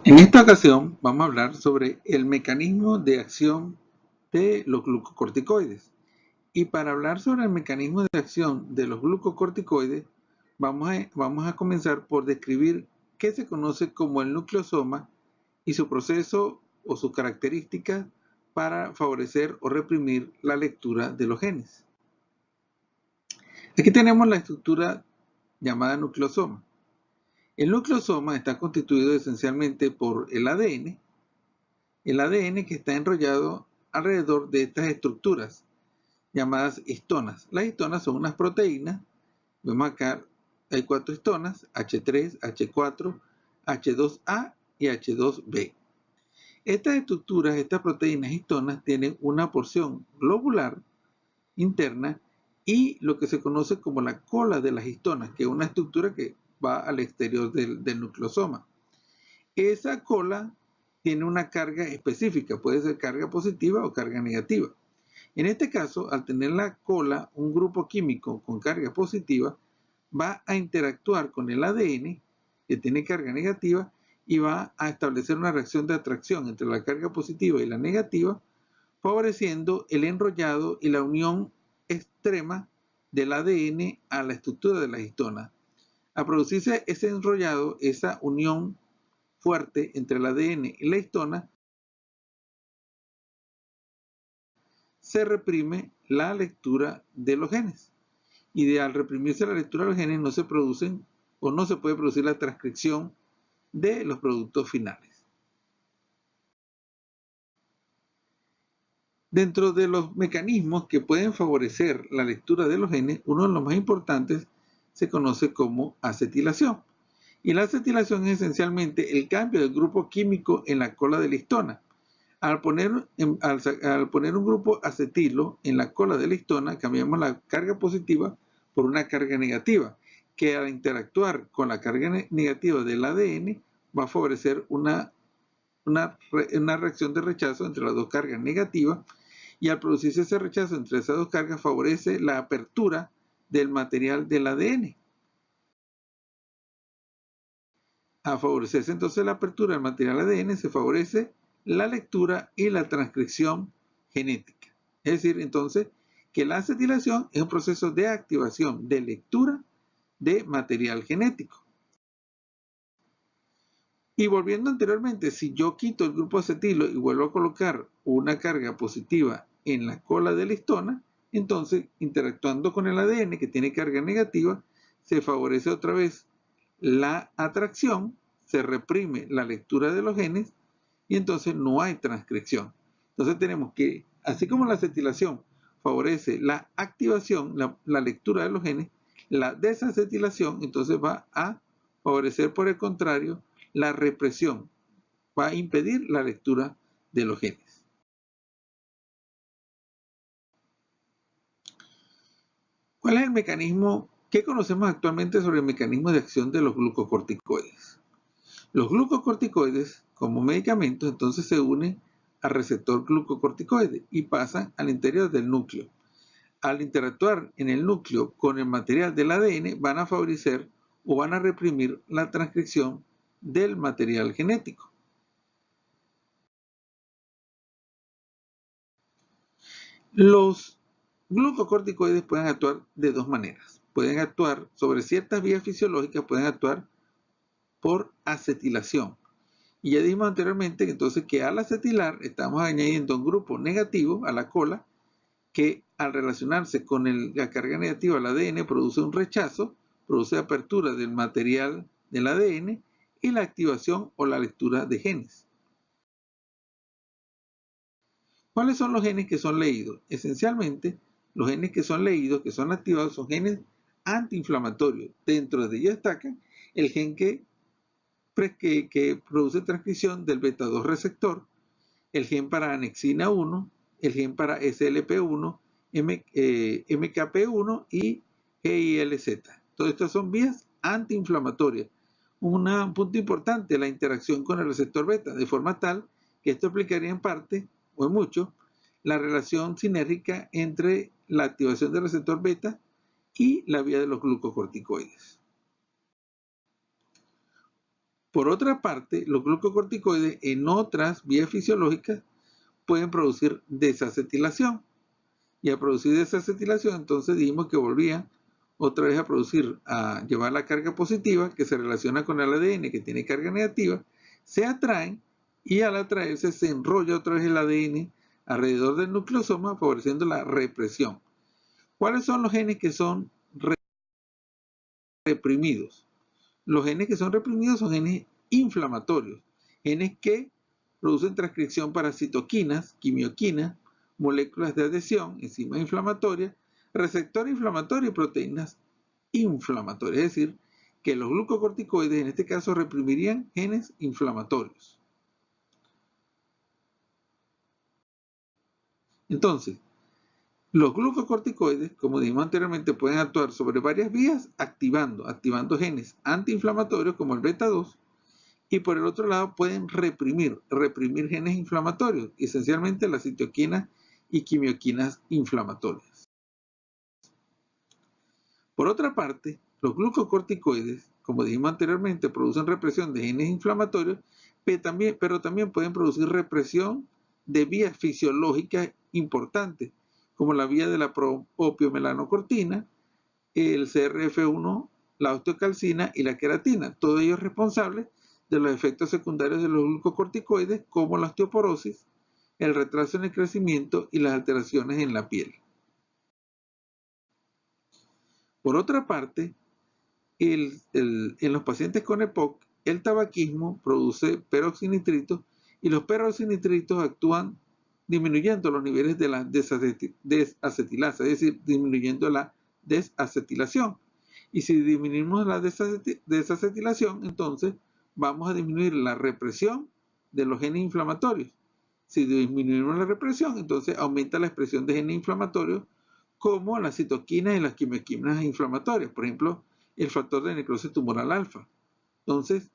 En esta ocasión vamos a hablar sobre el mecanismo de acción de los glucocorticoides. Y para hablar sobre el mecanismo de acción de los glucocorticoides, vamos a comenzar por describir qué se conoce como el nucleosoma y su proceso o sus características para favorecer o reprimir la lectura de los genes. Aquí tenemos la estructura llamada nucleosoma. El nucleosoma está constituido esencialmente por el ADN que está enrollado alrededor de estas estructuras llamadas histonas. Las histonas son unas proteínas. Vemos acá, hay 4 histonas, H3, H4, H2A y H2B. Estas estructuras, estas proteínas histonas, tienen una porción globular interna y lo que se conoce como la cola de las histonas, que es una estructura que va al exterior del nucleosoma. Esa cola tiene una carga específica, puede ser carga positiva o carga negativa. En este caso, al tener la cola un grupo químico con carga positiva, va a interactuar con el ADN que tiene carga negativa y va a establecer una reacción de atracción entre la carga positiva y la negativa, favoreciendo el enrollado y la unión extrema del ADN a la estructura de la histona. Al producirse ese enrollado, esa unión fuerte entre el ADN y la histona, se reprime la lectura de los genes. Y al reprimirse la lectura de los genes no se producen o no se puede producir la transcripción de los productos finales. Dentro de los mecanismos que pueden favorecer la lectura de los genes, uno de los más importantes se conoce como acetilación. Y la acetilación es esencialmente el cambio del grupo químico en la cola de la histona. Al poner un grupo acetilo en la cola de la histona, cambiamos la carga positiva por una carga negativa, que al interactuar con la carga negativa del ADN va a favorecer una reacción de rechazo entre las dos cargas negativas, y al producirse ese rechazo entre esas dos cargas favorece la apertura del material del ADN. A favorecerse entonces la apertura del material ADN, se favorece la lectura y la transcripción genética. Es decir, entonces, que la acetilación es un proceso de activación de lectura de material genético. Y volviendo anteriormente, si yo quito el grupo acetilo y vuelvo a colocar una carga positiva en la cola de la histona, entonces, interactuando con el ADN que tiene carga negativa, se favorece otra vez la atracción, se reprime la lectura de los genes y entonces no hay transcripción. Entonces tenemos que, así como la acetilación favorece la activación, la lectura de los genes, la desacetilación entonces va a favorecer, por el contrario, la represión, va a impedir la lectura de los genes. ¿Cuál es el mecanismo? ¿Qué conocemos actualmente sobre el mecanismo de acción de los glucocorticoides? Los glucocorticoides, como medicamentos, entonces se unen al receptor glucocorticoide y pasan al interior del núcleo. Al interactuar en el núcleo con el material del ADN, van a favorecer o van a reprimir la transcripción del material genético. Los glucocorticoides pueden actuar de dos maneras. Pueden actuar sobre ciertas vías fisiológicas, pueden actuar por acetilación. Y ya dijimos anteriormente entonces que al acetilar estamos añadiendo un grupo negativo a la cola que al relacionarse con la carga negativa al ADN produce un rechazo, produce apertura del material del ADN y la activación o la lectura de genes. ¿Cuáles son los genes que son leídos? Esencialmente, los genes que son leídos, que son activados, son genes antiinflamatorios. Dentro de ellos destacan el gen que produce transcripción del beta-2 receptor, el gen para anexina 1, el gen para SLP1, MKP1 y GILZ. Todas estas son vías antiinflamatorias. Un punto importante, la interacción con el receptor beta, de forma tal que esto explicaría en parte, o en mucho, la relación sinérgica entre la activación del receptor beta y la vía de los glucocorticoides. Por otra parte, los glucocorticoides en otras vías fisiológicas pueden producir desacetilación. Y al producir desacetilación, entonces dijimos que volvían otra vez a llevar la carga positiva que se relaciona con el ADN que tiene carga negativa, se atraen y al atraerse se enrolla otra vez el ADN alrededor del nucleosoma, favoreciendo la represión. ¿Cuáles son los genes que son reprimidos? Los genes que son reprimidos son genes inflamatorios, genes que producen transcripción para citoquinas, quimioquinas, moléculas de adhesión, enzimas inflamatorias, receptores inflamatorios y proteínas inflamatorias. Es decir, que los glucocorticoides en este caso reprimirían genes inflamatorios. Entonces, los glucocorticoides, como dijimos anteriormente, pueden actuar sobre varias vías activando genes antiinflamatorios como el beta 2, y por el otro lado pueden reprimir genes inflamatorios, esencialmente las citoquinas y quimioquinas inflamatorias. Por otra parte, los glucocorticoides, como dijimos anteriormente, producen represión de genes inflamatorios, pero también pueden producir represión de vías fisiológicas importantes, como la vía de la propiomelanocortina, el CRF1, la osteocalcina y la queratina, todos ellos responsables de los efectos secundarios de los glucocorticoides, como la osteoporosis, el retraso en el crecimiento y las alteraciones en la piel. Por otra parte, en los pacientes con EPOC, el tabaquismo produce peroxinitritos y los peroxinitritos actúan disminuyendo los niveles de la desacetilasa, es decir, disminuyendo la desacetilación. Y si disminuimos la desacetilación, entonces vamos a disminuir la represión de los genes inflamatorios. Si disminuimos la represión, entonces aumenta la expresión de genes inflamatorios como las citoquinas y las quimioquinas inflamatorias, por ejemplo, el factor de necrosis tumoral alfa. Entonces,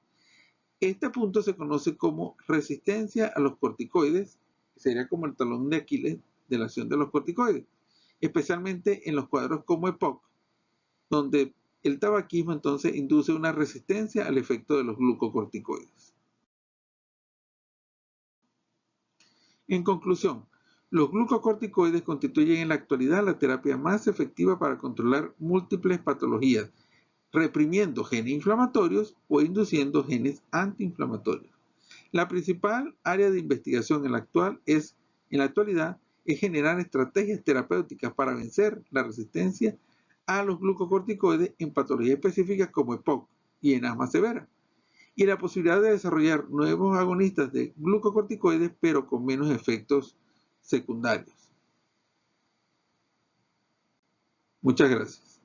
este punto se conoce como resistencia a los corticoides, que sería como el talón de Aquiles de la acción de los corticoides, especialmente en los cuadros como EPOC, donde el tabaquismo entonces induce una resistencia al efecto de los glucocorticoides. En conclusión, los glucocorticoides constituyen en la actualidad la terapia más efectiva para controlar múltiples patologías, reprimiendo genes inflamatorios o induciendo genes antiinflamatorios. La principal área de investigación en la actualidad es generar estrategias terapéuticas para vencer la resistencia a los glucocorticoides en patologías específicas como EPOC y en asma severa, y la posibilidad de desarrollar nuevos agonistas de glucocorticoides pero con menos efectos secundarios. Muchas gracias.